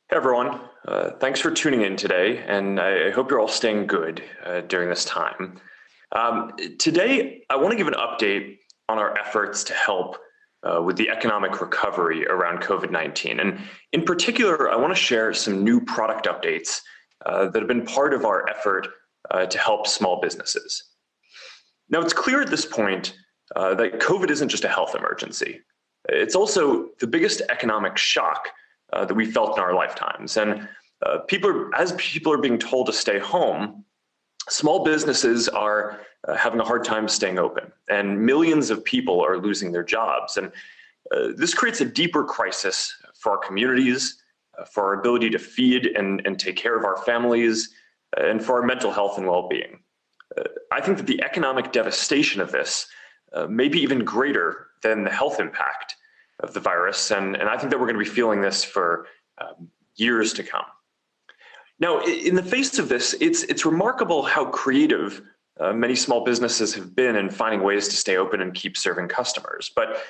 Hey everyone, thanks for tuning in today, and I hope you're all staying good during this time. Today, I want to give an update on our efforts to help with the economic recovery around COVID-19. And in particular, I want to share some new product updates that have been part of our effort to help small businesses. Now, it's clear at this point that COVID isn't just a health emergency. It's also the biggest economic shock that we felt in our lifetimes. And as people are being told to stay home, small businesses are having a hard time staying open, and millions of people are losing their jobs. And this creates a deeper crisis for our communities, for our ability to feed and take care of our families, and for our mental health and well-being. I think that the economic devastation of this may be even greater than the health impact of the virus, and I think that we're going to be feeling this for years to come. Now, in the face of this, it's remarkable how creative many small businesses have been in finding ways to stay open and keep serving customers. But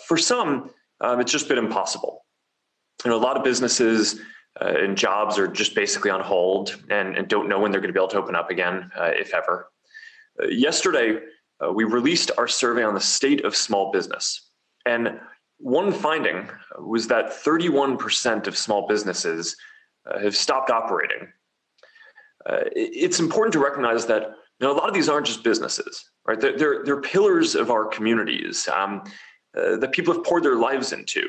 for some, it's just been impossible. A lot of businesses and jobs are just basically on hold and don't know when they're going to be able to open up again, if ever. Yesterday, we released our survey on the state of small business, and one finding was that 31% of small businesses have stopped operating. It's important to recognize that a lot of these aren't just businesses, right? They're pillars of our communities that people have poured their lives into,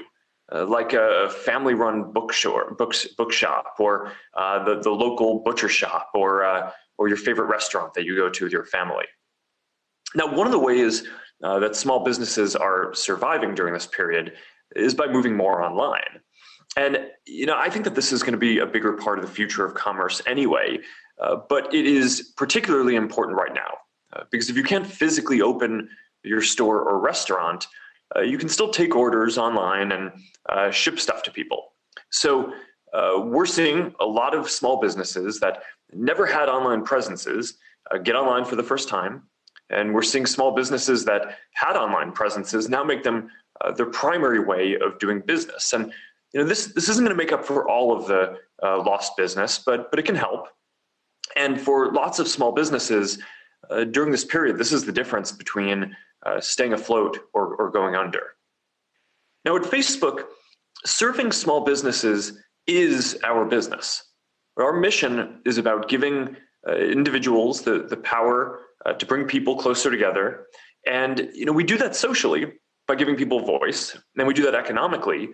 like a family-run bookshop, or the local butcher shop, or your favorite restaurant that you go to with your family. Now, one of the ways that small businesses are surviving during this period is by moving more online. And I think that this is going to be a bigger part of the future of commerce anyway, but it is particularly important right now, because if you can't physically open your store or restaurant, you can still take orders online and ship stuff to people. So we're seeing a lot of small businesses that never had online presences get online for the first time. And we're seeing small businesses that had online presences now make them their primary way of doing business. And this isn't going to make up for all of the lost business, but it can help. And for lots of small businesses during this period, this is the difference between staying afloat or going under. Now at Facebook, serving small businesses is our business. Our mission is about giving individuals the power to bring people closer together. And we do that socially by giving people voice, and we do that economically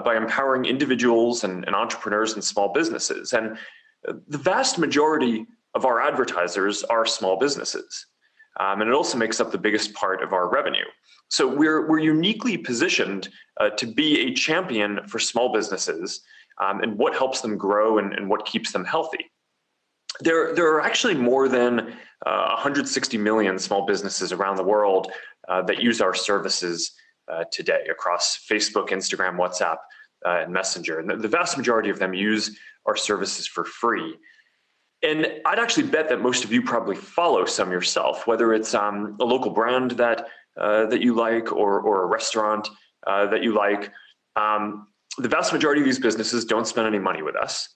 by empowering individuals and entrepreneurs and small businesses. And the vast majority of our advertisers are small businesses. And it also makes up the biggest part of our revenue. So we're uniquely positioned to be a champion for small businesses and what helps them grow and what keeps them healthy. There are actually more than 160 million small businesses around the world that use our services today across Facebook, Instagram, WhatsApp, and Messenger. And the vast majority of them use our services for free. And I'd actually bet that most of you probably follow some yourself, whether it's a local brand that you like, or a restaurant that you like. The vast majority of these businesses don't spend any money with us.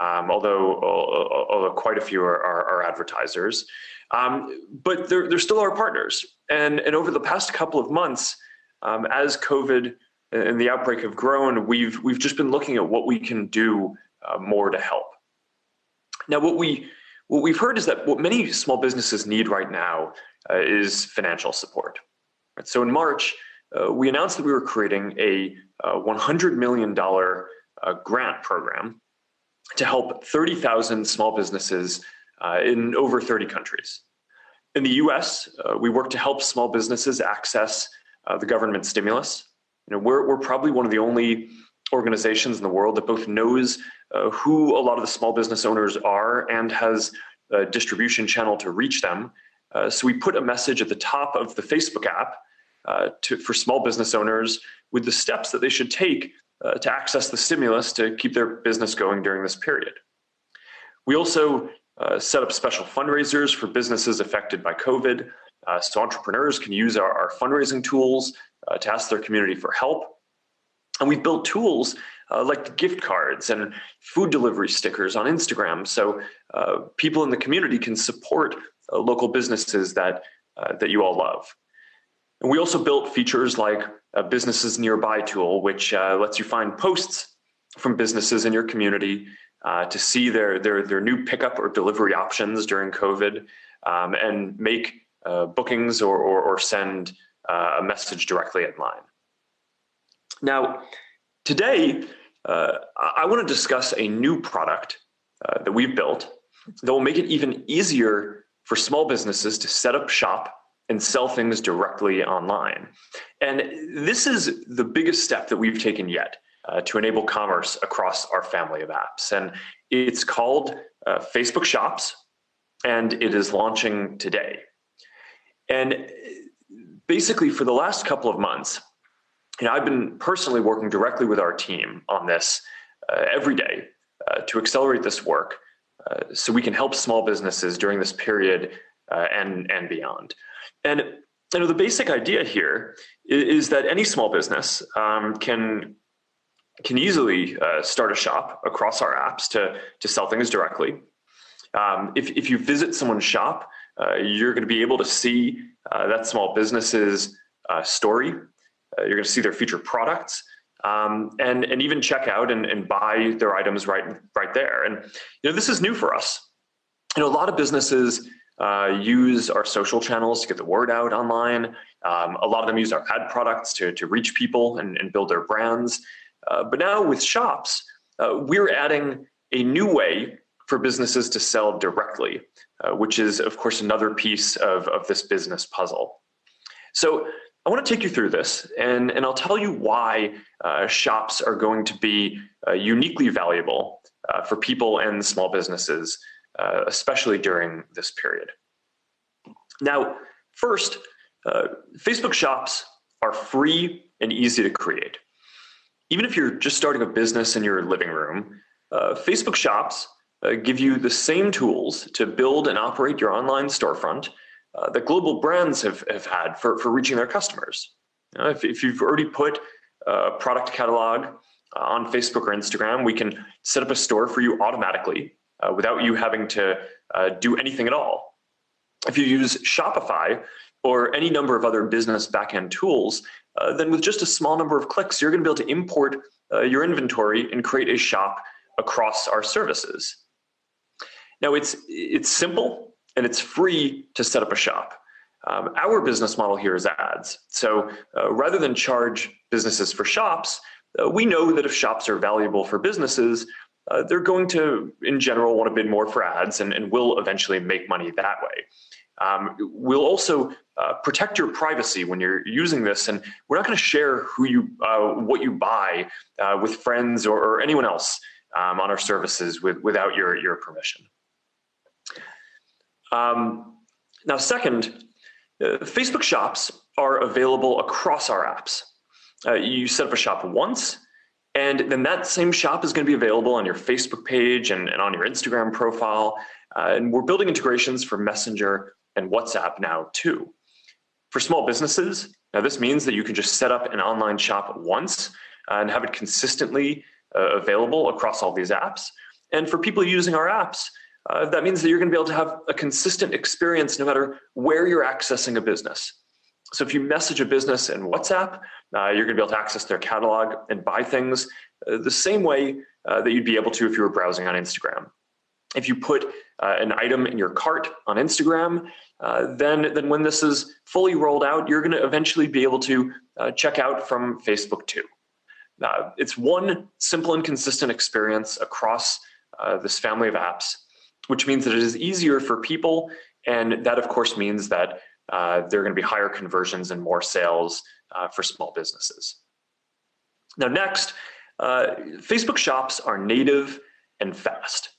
Although quite a few are advertisers, but they're still our partners. And over the past couple of months, as COVID and the outbreak have grown, we've just been looking at what we can do more to help. Now, what we've heard is that what many small businesses need right now is financial support. Right? So in March, we announced that we were creating a $100 million grant program to help 30,000 small businesses in over 30 countries. In the US, we work to help small businesses access the government stimulus. We're probably one of the only organizations in the world that both knows who a lot of the small business owners are and has a distribution channel to reach them. So we put a message at the top of the Facebook app for small business owners with the steps that they should take to access the stimulus to keep their business going during this period. We also set up special fundraisers for businesses affected by COVID, so entrepreneurs can use our fundraising tools to ask their community for help. And we've built tools like gift cards and food delivery stickers on Instagram, so people in the community can support local businesses that you all love. And we also built features like a Businesses Nearby tool, which lets you find posts from businesses in your community to see their new pickup or delivery options during COVID, and make bookings or send a message directly in line. Now, today, I want to discuss a new product that we've built that will make it even easier for small businesses to set up shop and sell things directly online. And this is the biggest step that we've taken yet to enable commerce across our family of apps. And it's called Facebook Shops, and it is launching today. And basically, for the last couple of months, I've been personally working directly with our team on this every day to accelerate this work so we can help small businesses during this period and beyond. And the basic idea here is that any small business can easily start a shop across our apps to sell things directly. If you visit someone's shop, you're going to be able to see that small business's story. You're going to see their future products, and even check out and buy their items right there. And this is new for us. A lot of businesses use our social channels to get the word out online. A lot of them use our ad products to reach people and build their brands. But now with Shops, we're adding a new way for businesses to sell directly, which is, of course, another piece of this business puzzle. So I want to take you through this, and I'll tell you why Shops are going to be uniquely valuable for people and small businesses, especially during this period. Now, first, Facebook Shops are free and easy to create. Even if you're just starting a business in your living room, Facebook Shops give you the same tools to build and operate your online storefront that global brands have had for reaching their customers. If you've already put a product catalog on Facebook or Instagram, we can set up a store for you automatically without you having to do anything at all. If you use Shopify or any number of other business backend tools, then with just a small number of clicks, you're going to be able to import your inventory and create a shop across our services. Now, it's simple and it's free to set up a shop. Our business model here is ads. So rather than charge businesses for shops, we know that if shops are valuable for businesses, they're going to, in general, want to bid more for ads and will eventually make money that way. We'll also protect your privacy when you're using this, and we're not going to share what you buy with friends or anyone else on our services without your permission. Now, second, Facebook Shops are available across our apps. You set up a shop once, and then that same shop is going to be available on your Facebook page and on your Instagram profile. And we're building integrations for Messenger and WhatsApp now too. For small businesses, now this means that you can just set up an online shop once and have it consistently available across all these apps. And for people using our apps, that means that you're going to be able to have a consistent experience no matter where you're accessing a business. So if you message a business in WhatsApp, you're going to be able to access their catalog and buy things the same way that you'd be able to if you were browsing on Instagram. If you put an item in your cart on Instagram, then when this is fully rolled out, you're going to eventually be able to check out from Facebook too. It's one simple and consistent experience across this family of apps, which means that it is easier for people, and that of course means that there are going to be higher conversions and more sales for small businesses. Now next, Facebook Shops are native and fast.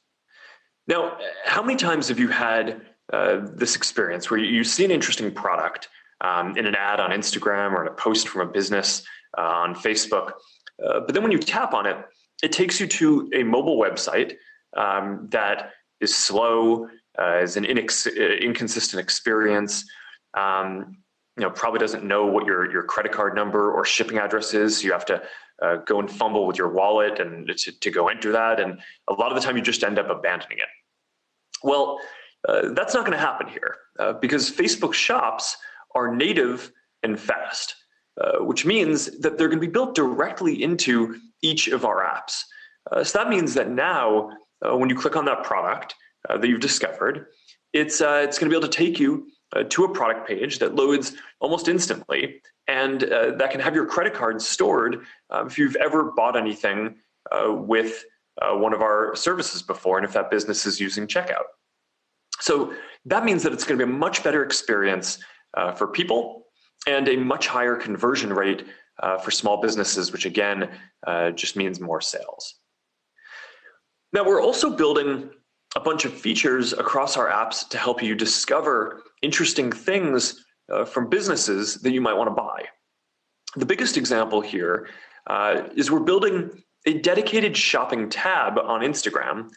Now, how many times have you had this experience where you see an interesting product in an ad on Instagram or in a post from a business on Facebook, but then when you tap on it, it takes you to a mobile website that is slow, is an inconsistent experience, probably doesn't know what your credit card number or shipping address is. So you have to go and fumble with your wallet and to go enter that. And a lot of the time you just end up abandoning it. Well, that's not going to happen here because Facebook Shops are native and fast, which means that they're going to be built directly into each of our apps. So that means that now when you click on that product that you've discovered, it's going to be able to take you to a product page that loads almost instantly, and that can have your credit card stored if you've ever bought anything with one of our services before, and if that business is using checkout. So that means that it's going to be a much better experience for people and a much higher conversion rate for small businesses, which again just means more sales. Now, we're also building a bunch of features across our apps to help you discover interesting things from businesses that you might want to buy. The biggest example here is we're building a dedicated shopping tab on Instagram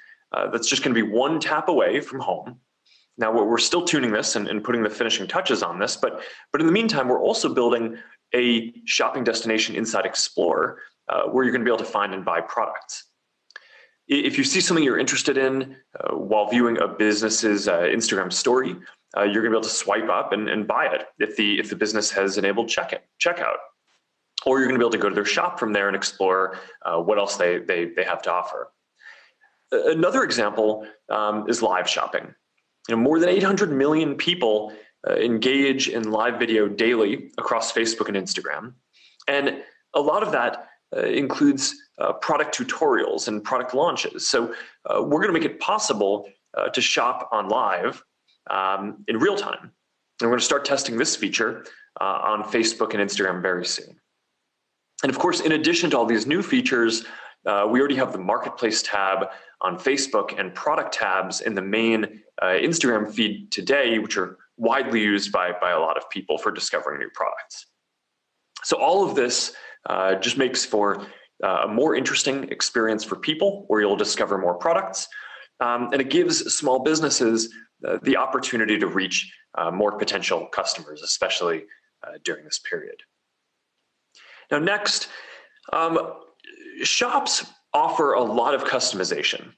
that's just going to be one tap away from home. Now, we're still tuning this and putting the finishing touches on this, but in the meantime, we're also building a shopping destination inside Explore where you're going to be able to find and buy products. If you see something you're interested in while viewing a business's Instagram story, you're going to be able to swipe up and buy it if the business has enabled checkout. Or you're going to be able to go to their shop from there and explore what else they have to offer. Another example is live shopping. More than 800 million people engage in live video daily across Facebook and Instagram. And a lot of that includes product tutorials and product launches. So we're going to make it possible to shop on live in real time. And we're going to start testing this feature on Facebook and Instagram very soon. And of course, in addition to all these new features, we already have the Marketplace tab on Facebook and product tabs in the main Instagram feed today, which are widely used by a lot of people for discovering new products. So all of this just makes for a more interesting experience for people where you'll discover more products. And it gives small businesses the opportunity to reach more potential customers, especially during this period. Now, next, shops offer a lot of customization.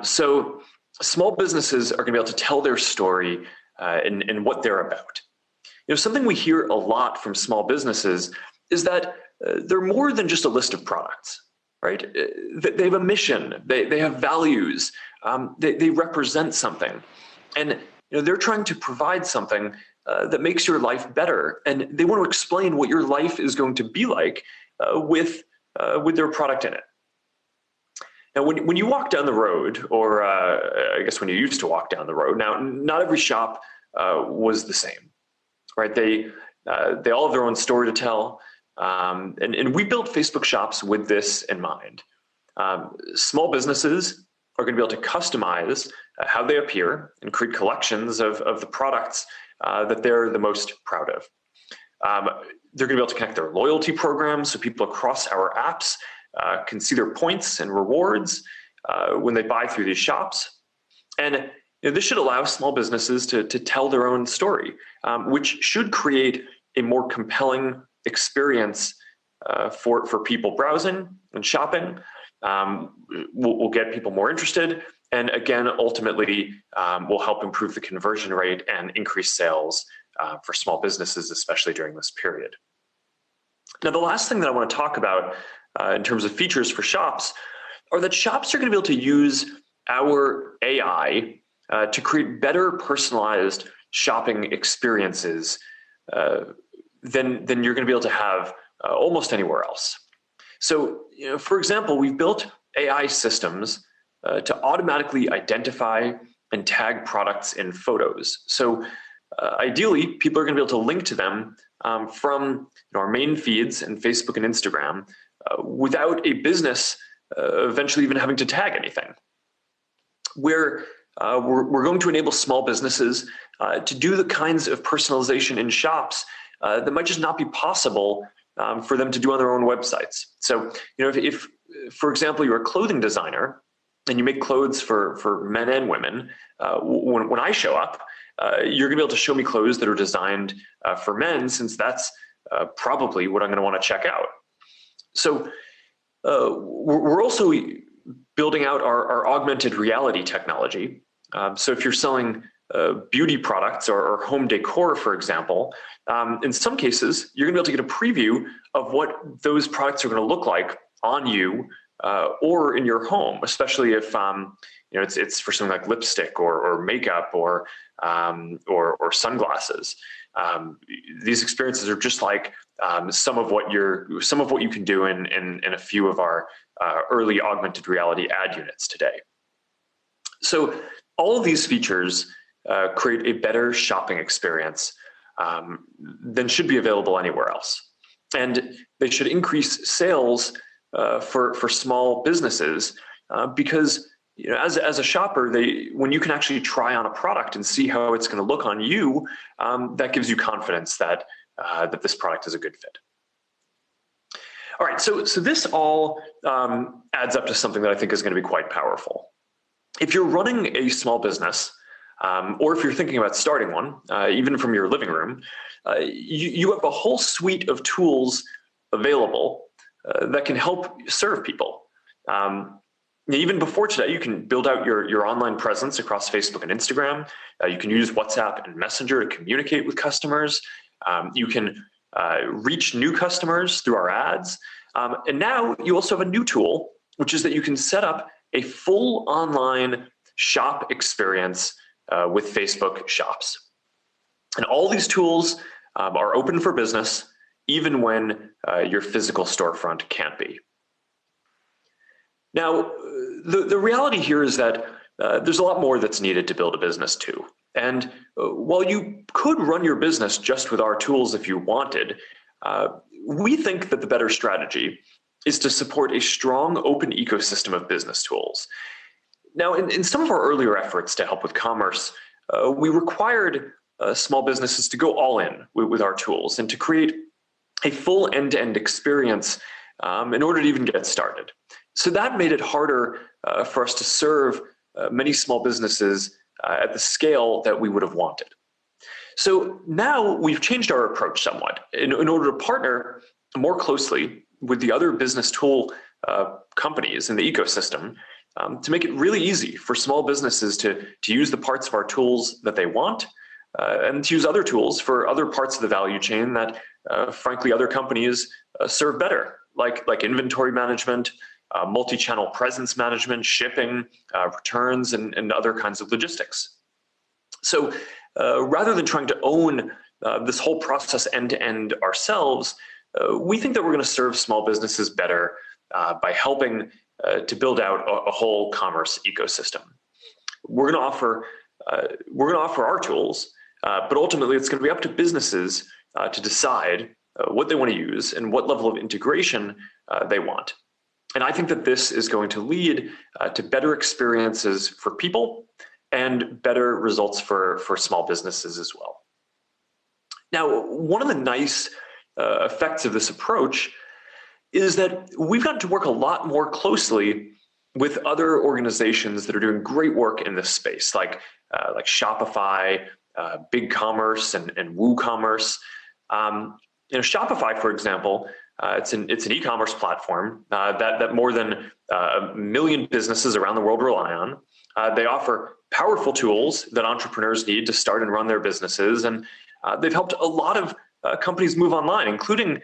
So small businesses are going to be able to tell their story and what they're about. Something we hear a lot from small businesses is that they're more than just a list of products, right? They have a mission, they have values, they represent something. And they're trying to provide something that makes your life better. And they want to explain what your life is going to be like with their product in it. Now, when you walk down the road, or I guess when you used to walk down the road, now not every shop was the same, right? They all have their own story to tell. And we built Facebook Shops with this in mind. Small businesses are going to be able to customize how they appear and create collections of the products that they're the most proud of. They're going to be able to connect their loyalty programs so people across our apps can see their points and rewards when they buy through these shops. And this should allow small businesses to tell their own story, which should create a more compelling experience for people browsing and shopping. We'll get people more interested, and again, ultimately, will help improve the conversion rate and increase sales for small businesses, especially during this period. Now, the last thing that I want to talk about in terms of features for shops are that shops are going to be able to use our AI to create better personalized shopping experiences than you're going to be able to have almost anywhere else. So, for example, we've built AI systems to automatically identify and tag products in photos. So ideally, people are going to be able to link to them from our main feeds in Facebook and Instagram without a business eventually even having to tag anything. We're going to enable small businesses to do the kinds of personalization in shops that might just not be possible for them to do on their own websites. So, if for example, you're a clothing designer and you make clothes for men and women, when I show up, you're going to be able to show me clothes that are designed for men, since that's probably what I'm going to want to check out. So we're also building out our augmented reality technology. So if you're selling beauty products or home decor, for example, in some cases, you're going to be able to get a preview of what those products are going to look like on you or in your home, especially if it's for something like lipstick or makeup or sunglasses. These experiences are just like some of what you can do in a few of our early augmented reality ad units today. So all of these features create a better shopping experience than should be available anywhere else, and they should increase sales for small businesses because as a shopper, when you can actually try on a product and see how it's going to look on you, that gives you confidence that this product is a good fit. All right, so this all adds up to something that I think is going to be quite powerful. If you're running a small business, or if you're thinking about starting one, even from your living room, you have a whole suite of tools available that can help serve people. Even before today, you can build out your online presence across Facebook and Instagram. You can use WhatsApp and Messenger to communicate with customers. You can reach new customers through our ads. And now you also have a new tool, which is that you can set up a full online shop experience with Facebook Shops. And all these tools are open for business, even when your physical storefront can't be. Now, the reality here is that there's a lot more that's needed to build a business too. And while you could run your business just with our tools if you wanted, we think that the better strategy is to support a strong open ecosystem of business tools. Now, in some of our earlier efforts to help with commerce, we required small businesses to go all in with our tools and to create a full end-to-end experience in order to even get started. So that made it harder for us to serve many small businesses at the scale that we would have wanted. So now we've changed our approach somewhat in order to partner more closely with the other business tool companies in the ecosystem to make it really easy for small businesses to use the parts of our tools that they want and to use other tools for other parts of the value chain that, frankly, other companies serve better, like inventory management, multi-channel presence management, shipping, returns, and other kinds of logistics. So rather than trying to own this whole process end-to-end ourselves, we think that we're going to serve small businesses better by helping to build out a whole commerce ecosystem. We're going to offer our tools, but ultimately it's going to be up to businesses to decide what they want to use and what level of integration they want. And I think that this is going to lead to better experiences for people and better results for small businesses as well. Now, one of the nice effects of this approach is that we've gotten to work a lot more closely with other organizations that are doing great work in this space, like Shopify, BigCommerce, and WooCommerce. Shopify, for example, it's an e-commerce platform that more than 1 million businesses around the world rely on. They offer powerful tools that entrepreneurs need to start and run their businesses, and they've helped a lot of companies move online, including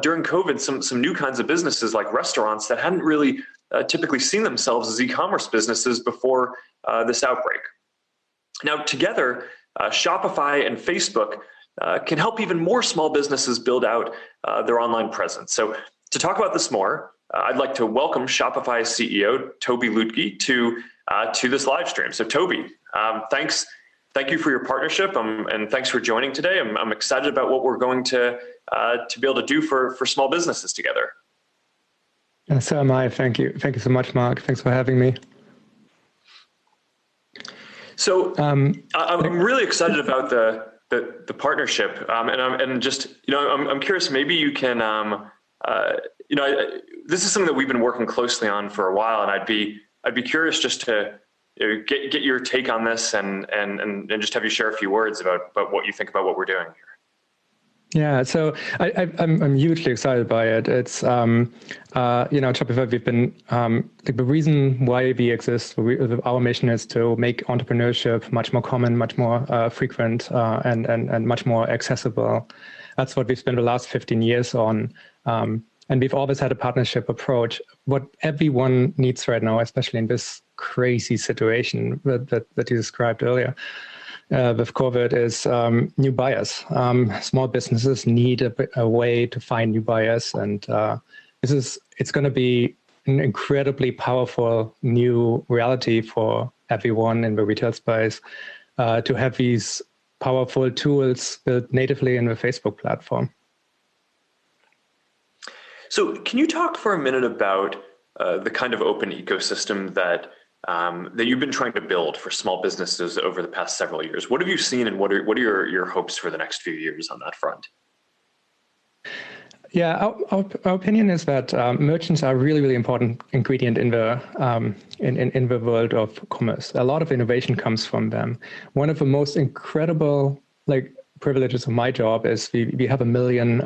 during COVID, some new kinds of businesses like restaurants that hadn't really typically seen themselves as e-commerce businesses before this outbreak. Now, together, Shopify and Facebook can help even more small businesses build out their online presence. So to talk about this more, I'd like to welcome Shopify CEO Toby Lutke to this live stream. So Toby, thank you for your partnership, and thanks for joining today. I'm excited about what we're going to be able to do for small businesses together. And so am I. Thank you. Thank you so much, Mark. Thanks for having me. So I'm really excited about the partnership, and I'm curious. Maybe you can, this is something that we've been working closely on for a while, and I'd be curious just to get your take on this and just have you share a few words about what you think about what we're doing here. Yeah, so I'm hugely excited by it. It's Shopify. We've been the reason why we exist. Our mission is to make entrepreneurship much more common, much more frequent, and much more accessible. That's what we've spent the last 15 years on. And we've always had a partnership approach. What everyone needs right now, especially in this crazy situation that you described earlier, with COVID, is new buyers. Small businesses need a way to find new buyers, and it's going to be an incredibly powerful new reality for everyone in the retail space to have these powerful tools built natively in the Facebook platform. So, can you talk for a minute about the kind of open ecosystem that you've been trying to build for small businesses over the past several years? What have you seen, and what are your hopes for the next few years on that front? Yeah, our opinion is that merchants are a really, really important ingredient in the world of commerce. A lot of innovation comes from them. One of the most incredible privileges of my job is we have 1 million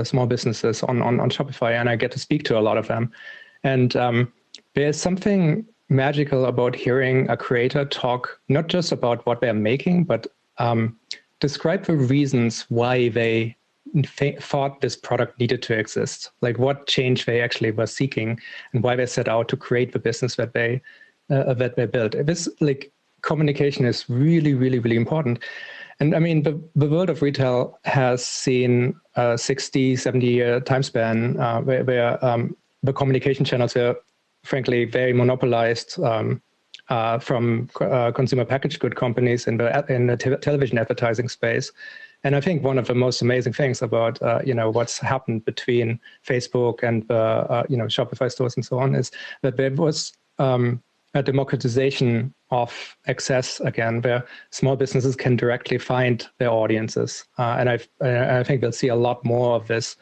small businesses on Shopify, and I get to speak to a lot of them. And there's something magical about hearing a creator talk, not just about what they're making, but describe the reasons why they thought this product needed to exist, like what change they actually were seeking and why they set out to create the business that they built. This communication is really, really, really important. And I mean, the world of retail has seen a 60, 70-year time span where the communication channels were, frankly, very monopolized from consumer packaged good companies in the television advertising space. And I think one of the most amazing things about what's happened between Facebook and Shopify stores and so on is that there was a democratization of access again, where small businesses can directly find their audiences. And I think we'll see a lot more of this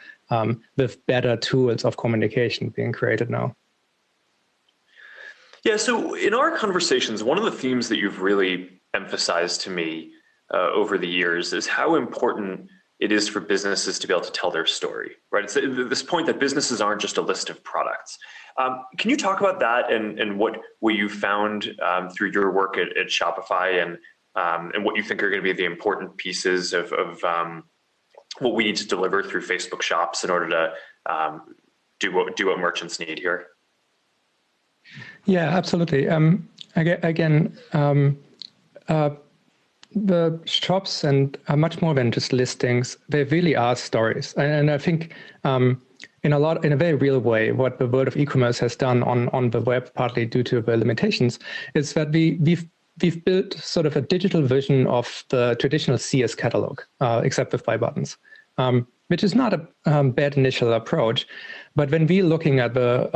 with better tools of communication being created now. Yeah, so in our conversations, one of the themes that you've really emphasized to me over the years is how important it is for businesses to be able to tell their story, right? It's this point that businesses aren't just a list of products. Can you talk about that and what you found through your work at Shopify and what you think are going to be the important pieces of what we need to deliver through Facebook Shops in order to do what merchants need here? Yeah, absolutely. The shops are much more than just listings. They really are stories. And I think in a very real way, what the world of e-commerce has done on the web, partly due to the limitations, is that we've built sort of a digital version of the traditional CS catalog, except with buy buttons, which is not a bad initial approach. But when we're looking at the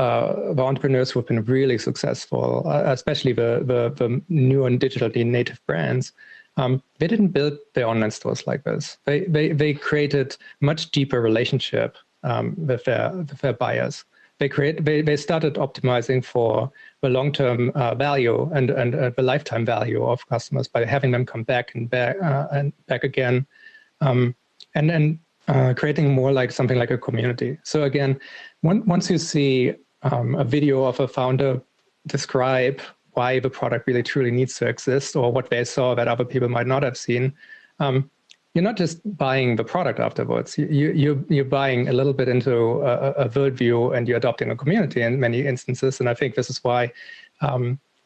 entrepreneurs who have been really successful, especially the new and digitally native brands, they didn't build their online stores like this. They created much deeper relationship with their buyers. They started optimizing for the long-term value and the lifetime value of customers by having them come back and back again, and then creating more like something like a community. So again, once you see a video of a founder describe why the product really truly needs to exist or what they saw that other people might not have seen, you're not just buying the product afterwards. You're buying a little bit into a worldview, and you're adopting a community in many instances. And I think this is why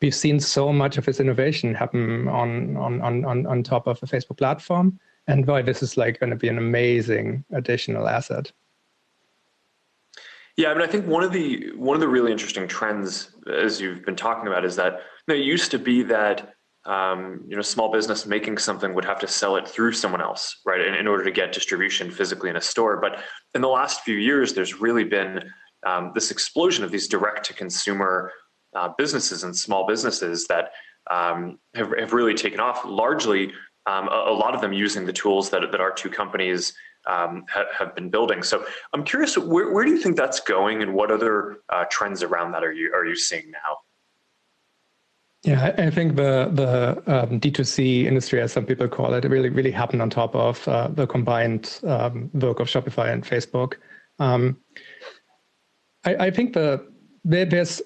we've seen so much of this innovation happen on top of the Facebook platform, and why this is going to be an amazing additional asset. Yeah, I mean, I think one of the really interesting trends, as you've been talking about, is that it used to be that small business making something would have to sell it through someone else, right, in order to get distribution physically in a store. But in the last few years, there's really been this explosion of these direct-to-consumer businesses and small businesses that have really taken off. Largely, a lot of them using the tools that our two companies have been building. So I'm curious, where do you think that's going, and what other trends around that are you seeing now? Yeah, I think the D2C industry, as some people call it, really happened on top of the combined work of Shopify and Facebook. I think there's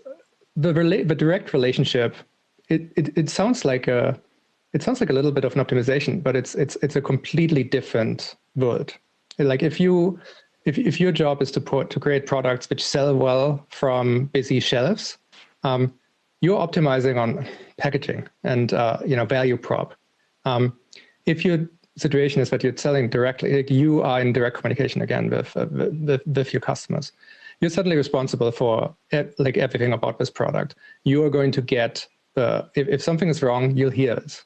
the direct relationship. It sounds like a little bit of an optimization, but it's a completely different world. Like if your job is to create products which sell well from busy shelves, you're optimizing on packaging and value prop. If your situation is that you're selling directly, like you are in direct communication again with your customers, you're suddenly responsible for like everything about this product. You are going to get if something is wrong, you'll hear it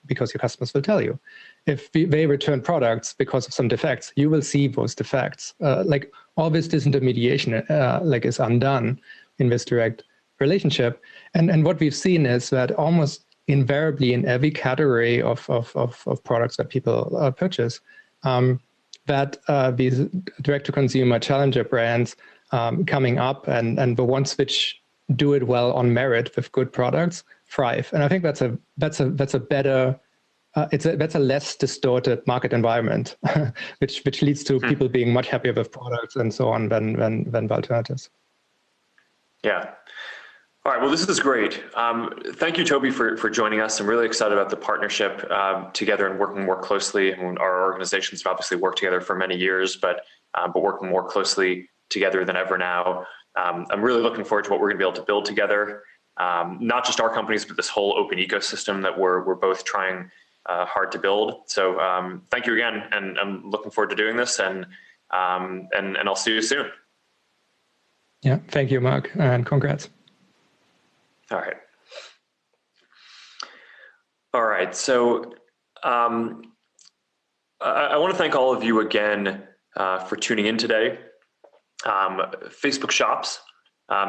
because your customers will tell you. If they return products because of some defects, you will see those defects. Like all this disintermediation like is undone in this direct relationship. And what we've seen is that almost invariably in every category of products that people purchase, that these direct-to-consumer challenger brands coming up and the ones which do it well on merit with good products thrive. And I think that's a better, that's a less distorted market environment, which leads to people being much happier with products and so on than the alternatives. Yeah. All right. Well, this is great. Thank you, Toby, for joining us. I'm really excited about the partnership together and working more closely. Our organizations have obviously worked together for many years, but working more closely together than ever now. I'm really looking forward to what we're going to be able to build together. Not just our companies, but this whole open ecosystem that we're both trying hard to build. So thank you again, and I'm looking forward to doing this. And I'll see you soon. Yeah. Thank you, Mark, and congrats. All right. All right. So I want to thank all of you again for tuning in today. Facebook Shops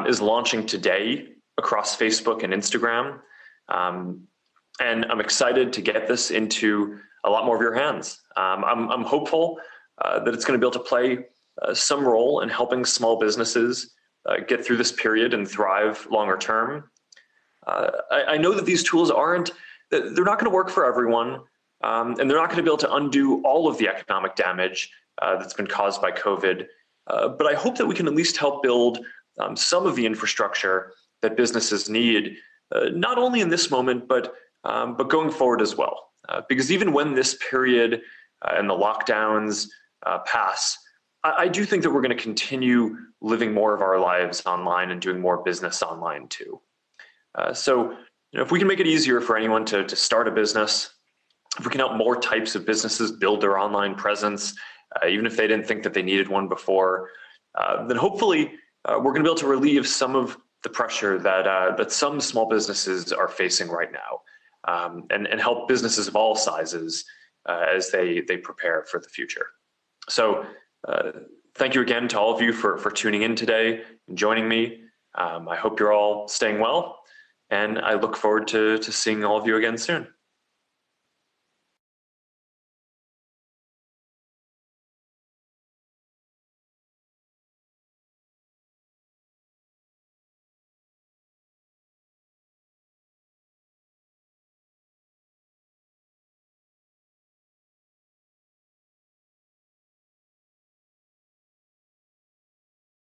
is launching today across Facebook and Instagram. And I'm excited to get this into a lot more of your hands. I'm hopeful that it's going to be able to play some role in helping small businesses get through this period and thrive longer term. I know that these tools they're not going to work for everyone, and they're not going to be able to undo all of the economic damage that's been caused by COVID. But I hope that we can at least help build some of the infrastructure that businesses need, not only in this moment, but going forward as well. Because even when this period and the lockdowns pass, I do think that we're going to continue living more of our lives online and doing more business online too. So if we can make it easier for anyone to start a business, if we can help more types of businesses build their online presence, even if they didn't think that they needed one before, then hopefully we're going to be able to relieve some of the pressure that some small businesses are facing right now, and help businesses of all sizes as they prepare for the future. So thank you again to all of you for tuning in today and joining me. I hope you're all staying well, and I look forward to seeing all of you again soon.